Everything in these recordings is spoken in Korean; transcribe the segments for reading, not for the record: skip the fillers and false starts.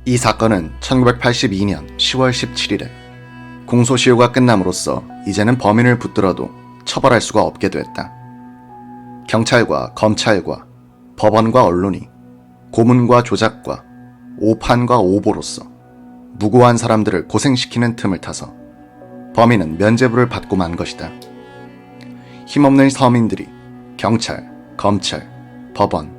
이 사건은 1982년 10월 17일에 공소시효가 끝남으로써 이제는 범인을 붙들어도 처벌할 수가 없게 됐다. 경찰과 검찰과 법원과 언론이 고문과 조작과 오판과 오보로서 무고한 사람들을 고생시키는 틈을 타서 범인은 면죄부를 받고 만 것이다. 힘없는 서민들이 경찰, 검찰, 법원,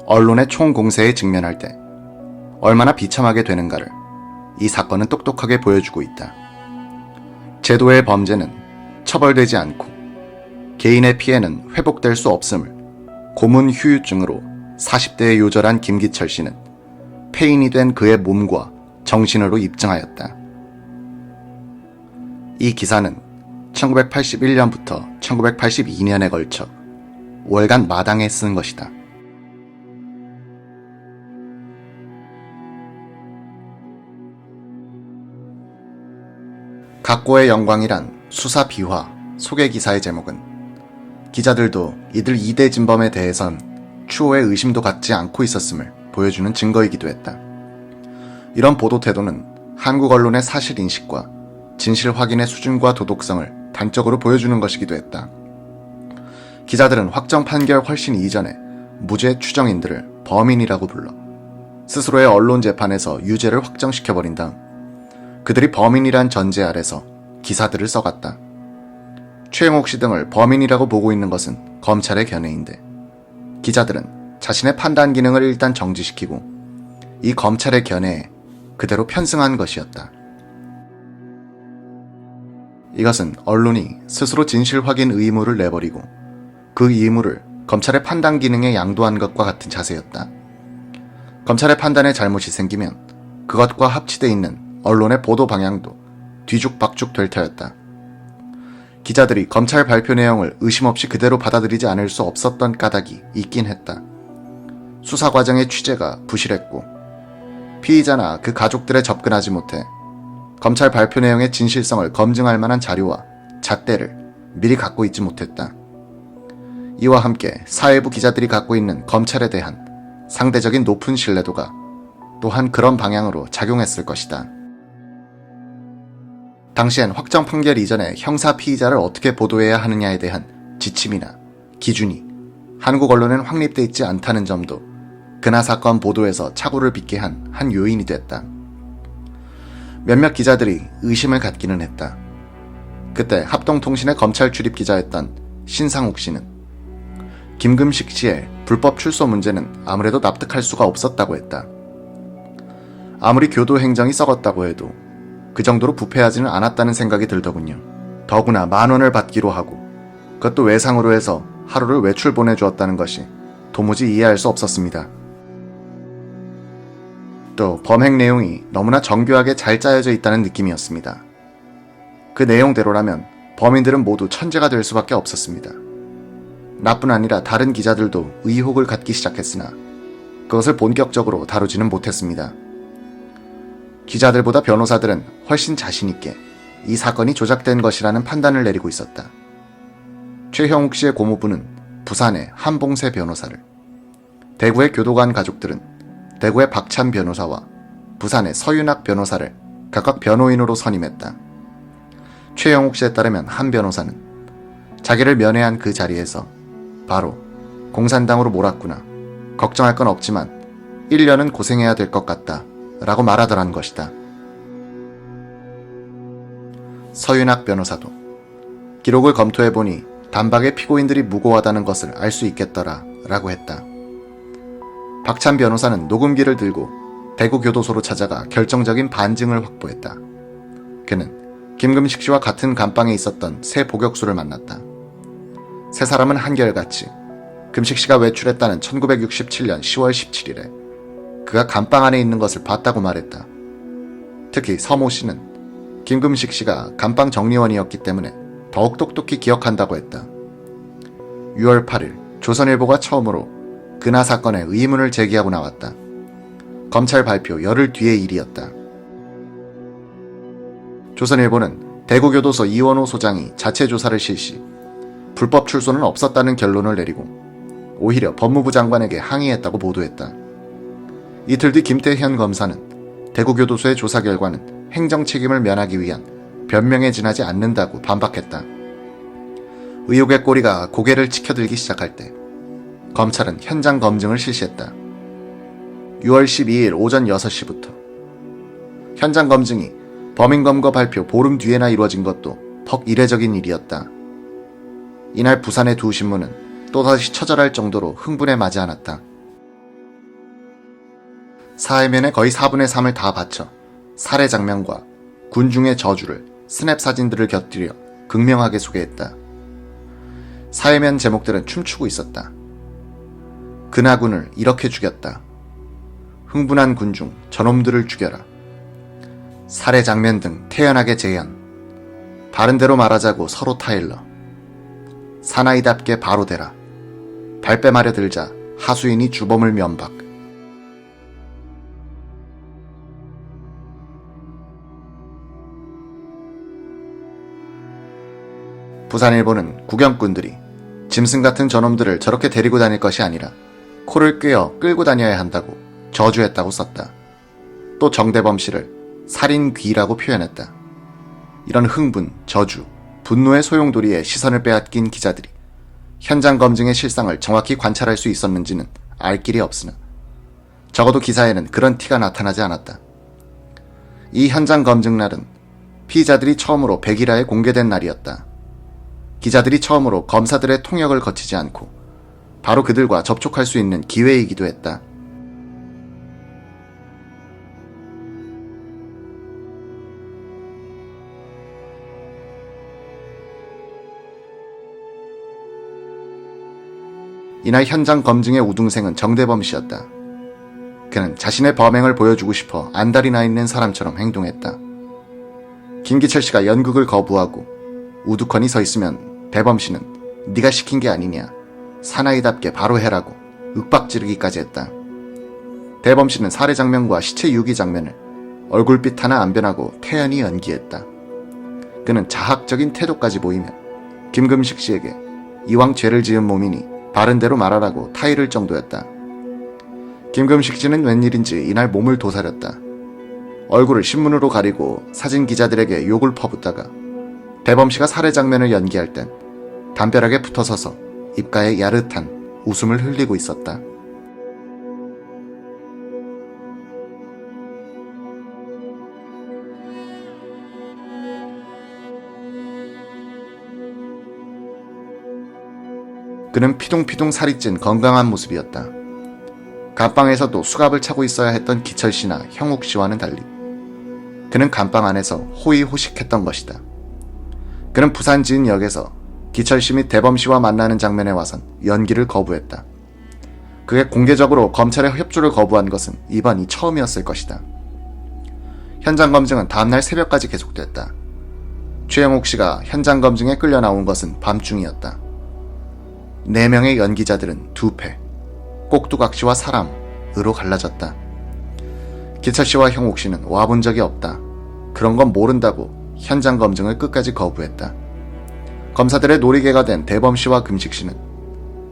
언론의 총공세에 직면할 때 얼마나 비참하게 되는가를 이 사건은 똑똑하게 보여주고 있다. 제도의 범죄는 처벌되지 않고 개인의 피해는 회복될 수 없음을 고문 후유증으로 40대에 요절한 김기철 씨는 폐인이 된 그의 몸과 정신으로 입증하였다. 이 기사는 1981년부터 1982년에 걸쳐 월간 마당에 쓴 것이다. 각고의 영광이란 수사 비화 소개 기사의 제목은 기자들도 이들 2대 진범에 대해선 추호의 의심도 갖지 않고 있었음을 보여주는 증거이기도 했다. 이런 보도 태도는 한국 언론의 사실 인식과 진실 확인의 수준과 도덕성을 단적으로 보여주는 것이기도 했다. 기자들은 확정 판결 훨씬 이전에 무죄 추정인들을 범인이라고 불러 스스로의 언론 재판에서 유죄를 확정시켜버린 다음 그들이 범인이란 전제 아래서 기사들을 써갔다. 최영옥 씨 등을 범인이라고 보고 있는 것은 검찰의 견해인데 기자들은 자신의 판단 기능을 일단 정지시키고 이 검찰의 견해에 그대로 편승한 것이었다. 이것은 언론이 스스로 진실 확인 의무를 내버리고 그 의무를 검찰의 판단 기능에 양도한 것과 같은 자세였다. 검찰의 판단에 잘못이 생기면 그것과 합치돼 있는 언론의 보도 방향도 뒤죽박죽 될 터였다. 기자들이 검찰 발표 내용을 의심 없이 그대로 받아들이지 않을 수 없었던 까닭이 있긴 했다. 수사 과정의 취재가 부실했고 피의자나 그 가족들에 접근하지 못해 검찰 발표 내용의 진실성을 검증할 만한 자료와 잣대를 미리 갖고 있지 못했다. 이와 함께 사회부 기자들이 갖고 있는 검찰에 대한 상대적인 높은 신뢰도가 또한 그런 방향으로 작용했을 것이다. 당시엔 확정 판결 이전에 형사 피의자를 어떻게 보도해야 하느냐에 대한 지침이나 기준이 한국 언론엔 확립돼 있지 않다는 점도 그나 사건 보도에서 착오를 빚게 한 요인이 됐다. 몇몇 기자들이 의심을 갖기는 했다. 그때 합동통신의 검찰 출입 기자였던 신상욱 씨는 김금식 씨의 불법 출소 문제는 아무래도 납득할 수가 없었다고 했다. 아무리 교도 행정이 썩었다고 해도 그 정도로 부패하지는 않았다는 생각이 들더군요. 더구나 10,000원을 받기로 하고 그것도 외상으로 해서 하루를 외출 보내주었다는 것이 도무지 이해할 수 없었습니다. 또 범행 내용이 너무나 정교하게 잘 짜여져 있다는 느낌이었습니다. 그 내용대로라면 범인들은 모두 천재가 될 수밖에 없었습니다. 나뿐 아니라 다른 기자들도 의혹을 갖기 시작했으나 그것을 본격적으로 다루지는 못했습니다. 기자들보다 변호사들은 훨씬 자신있게 이 사건이 조작된 것이라는 판단을 내리고 있었다. 최형욱 씨의 고모부는 부산의 한봉세 변호사를, 대구의 교도관 가족들은 대구의 박찬 변호사와 부산의 서윤학 변호사를 각각 변호인으로 선임했다. 최형욱 씨에 따르면 한 변호사는 자기를 면회한 그 자리에서 바로 공산당으로 몰았구나. 걱정할 건 없지만 1년은 고생해야 될 것 같다. 라고 말하더란 것이다. 서윤학 변호사도 기록을 검토해보니 단박에 피고인들이 무고하다는 것을 알 수 있겠더라 라고 했다. 박찬 변호사는 녹음기를 들고 대구 교도소로 찾아가 결정적인 반증을 확보했다. 그는 김금식 씨와 같은 감방에 있었던 새 복역수를 만났다. 세 사람은 한결같이 금식 씨가 외출했다는 1967년 10월 17일에 그가 감방 안에 있는 것을 봤다고 말했다. 특히 서모 씨는 김금식 씨가 감방 정리원이었기 때문에 더욱 똑똑히 기억한다고 했다. 6월 8일 조선일보가 처음으로 그나 사건에 의문을 제기하고 나왔다. 검찰 발표 열흘 뒤의 일이었다. 조선일보는 대구교도소 이원호 소장이 자체 조사를 실시, 불법 출소는 없었다는 결론을 내리고 오히려 법무부 장관에게 항의했다고 보도했다. 이틀 뒤 김태현 검사는 대구교도소의 조사 결과는 행정 책임을 면하기 위한 변명에 지나지 않는다고 반박했다. 의혹의 꼬리가 고개를 치켜들기 시작할 때 검찰은 현장 검증을 실시했다. 6월 12일 오전 6시부터 현장 검증이 범인검거 발표 보름 뒤에나 이루어진 것도 턱 이례적인 일이었다. 이날 부산의 두 신문은 또다시 처절할 정도로 흥분에 맞지 않았다. 사회면의 거의 4분의 3을 다 바쳐 살해 장면과 군중의 저주를 스냅 사진들을 곁들여 극명하게 소개했다. 사회면 제목들은 춤추고 있었다. 근하군을 이렇게 죽였다. 흥분한 군중, 저놈들을 죽여라. 살해 장면 등 태연하게 재현. 바른대로 말하자고 서로 타일러. 사나이답게 바로 대라. 발뺌하려 들자 하수인이 주범을 면박. 부산일보는 구경꾼들이 짐승 같은 저놈들을 저렇게 데리고 다닐 것이 아니라 코를 꿰어 끌고 다녀야 한다고 저주했다고 썼다. 또 정대범 씨를 살인귀라고 표현했다. 이런 흥분, 저주, 분노의 소용돌이에 시선을 빼앗긴 기자들이 현장 검증의 실상을 정확히 관찰할 수 있었는지는 알 길이 없으나 적어도 기사에는 그런 티가 나타나지 않았다. 이 현장 검증 날은 피의자들이 처음으로 백일화에 공개된 날이었다. 기자들이 처음으로 검사들의 통역을 거치지 않고 바로 그들과 접촉할 수 있는 기회이기도 했다. 이날 현장 검증의 우등생은 정대범 씨였다. 그는 자신의 범행을 보여주고 싶어 안달이 나 있는 사람처럼 행동했다. 김기철 씨가 연극을 거부하고 우두커니 서 있으면 대범 씨는 네가 시킨 게 아니냐, 사나이답게 바로 해라고 윽박지르기까지 했다. 대범 씨는 살해 장면과 시체 유기 장면을 얼굴빛 하나 안 변하고 태연히 연기했다. 그는 자학적인 태도까지 보이며 김금식 씨에게 이왕 죄를 지은 몸이니 바른대로 말하라고 타이를 정도였다. 김금식 씨는 웬일인지 이날 몸을 도사렸다. 얼굴을 신문으로 가리고 사진 기자들에게 욕을 퍼붓다가 대범 씨가 살해 장면을 연기할 땐 담벼락에 붙어서서 입가에 야릇한 웃음을 흘리고 있었다. 그는 피둥피둥 살이 찐 건강한 모습이었다. 감방에서도 수갑을 차고 있어야 했던 기철 씨나 형욱 씨와는 달리 그는 감방 안에서 호의호식했던 것이다. 그는 부산 지은역에서 기철 씨 및 대범 씨와 만나는 장면에 와선 연기를 거부했다. 그게 공개적으로 검찰의 협조를 거부한 것은 이번이 처음이었을 것이다. 현장 검증은 다음날 새벽까지 계속됐다. 최영욱 씨가 현장 검증에 끌려 나온 것은 밤중이었다. 4명의 연기자들은 2패, 꼭두각 씨와 사람으로 갈라졌다. 기철 씨와 형욱 씨는 와본 적이 없다. 그런 건 모른다고 현장 검증을 끝까지 거부했다. 검사들의 놀이개가 된 대범 씨와 금식 씨는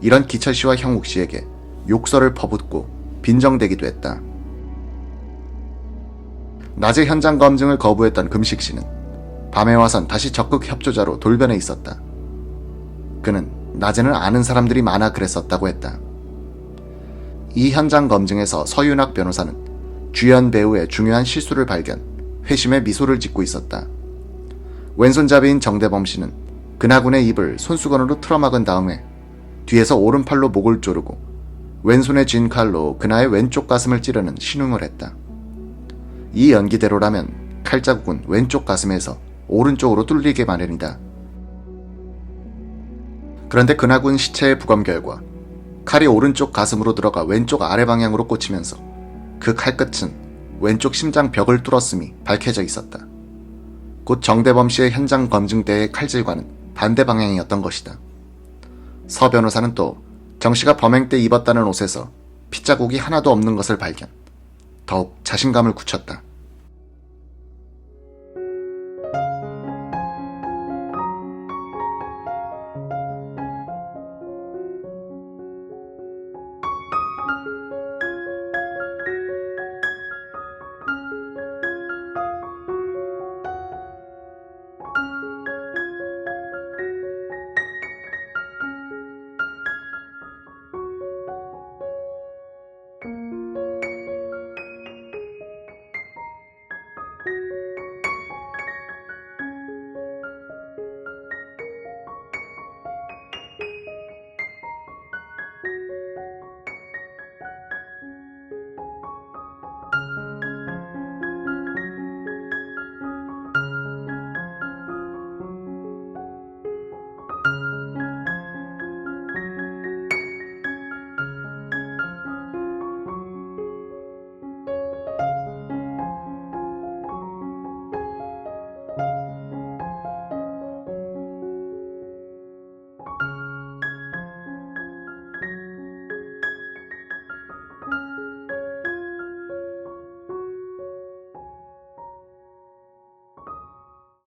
이런 기철 씨와 형욱 씨에게 욕설을 퍼붓고 빈정대기도 했다. 낮에 현장 검증을 거부했던 금식 씨는 밤에 와선 다시 적극 협조자로 돌변해 있었다. 그는 낮에는 아는 사람들이 많아 그랬었다고 했다. 이 현장 검증에서 서윤학 변호사는 주연 배우의 중요한 실수를 발견, 회심의 미소를 짓고 있었다. 왼손잡이인 정대범 씨는 근하군의 입을 손수건으로 틀어막은 다음에 뒤에서 오른팔로 목을 조르고 왼손에 쥔 칼로 그나의 왼쪽 가슴을 찌르는 신음을 했다. 이 연기대로라면 칼자국은 왼쪽 가슴에서 오른쪽으로 뚫리게 마련이다. 그런데 근하군 시체의 부검 결과 칼이 오른쪽 가슴으로 들어가 왼쪽 아래 방향으로 꽂히면서 그 칼끝은 왼쪽 심장 벽을 뚫었음이 밝혀져 있었다. 곧 정대범 씨의 현장 검증 때의 칼질과는 반대 방향이었던 것이다. 서 변호사는 또 정 씨가 범행 때 입었다는 옷에서 핏자국이 하나도 없는 것을 발견. 더욱 자신감을 굳혔다.